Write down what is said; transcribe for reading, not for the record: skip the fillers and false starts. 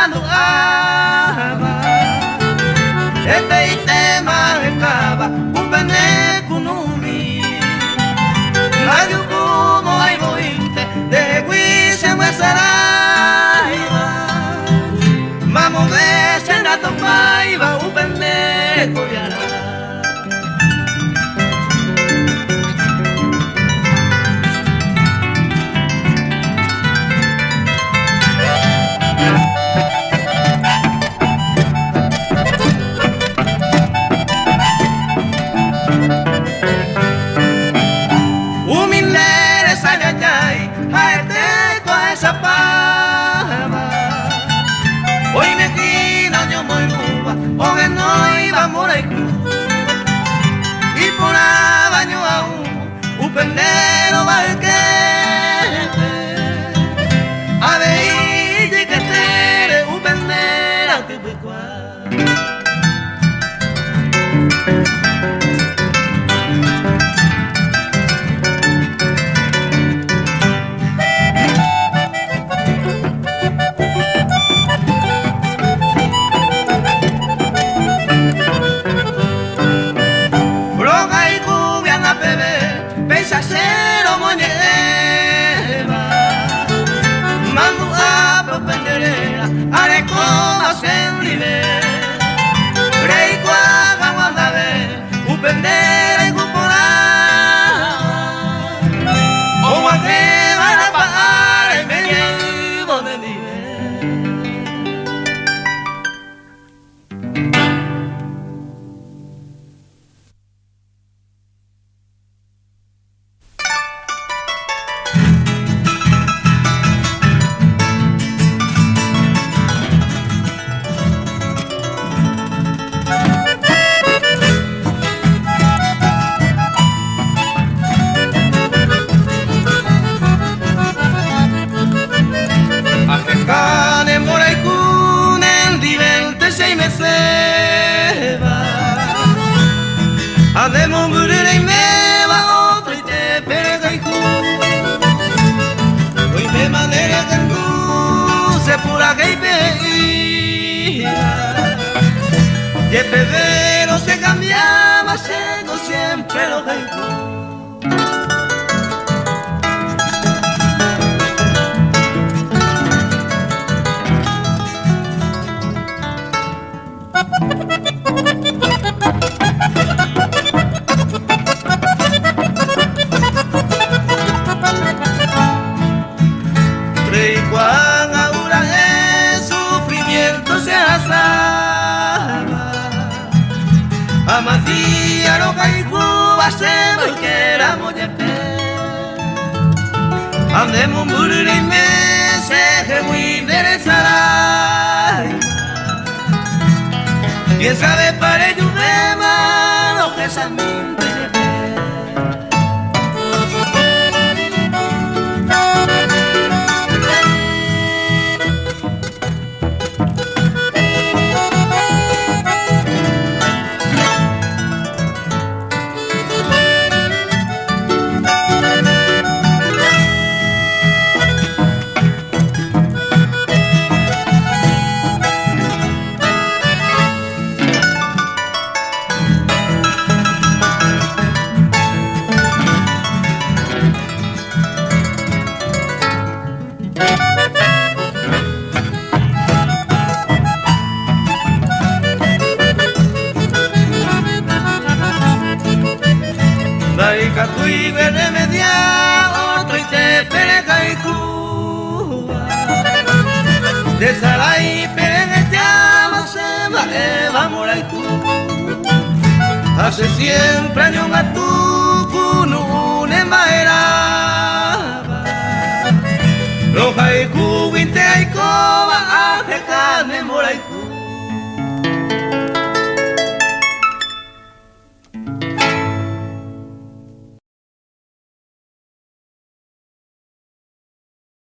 no ama este tema estaba un pene kunumi la yukumo ay bointe de guise muesaraiba vamos de senato maiba un pene cobiara. Hoy me quina yo muy nuba, hoy no iba morir y por abaño aún un pendero va el que a ver y que tere un pendero que fue cero moneda mando a propenderera arecoma senlibe rey cuaga guandabe upendera y cupora o guajeba la paara y me llevo de vive. Ademo murere y me va otro y te pega y hoy de manera que tú se pura que y peía y el pedero se cambiaba siendo siempre lo que Amadía lo caicuba se va y queramos yepe andemos murir y me se muy interesará quién sabe para ello de malo que se aminte y verde media otro y te perega y cuba de sala y perega llama se va Eva mora y tú hace siempre años a tú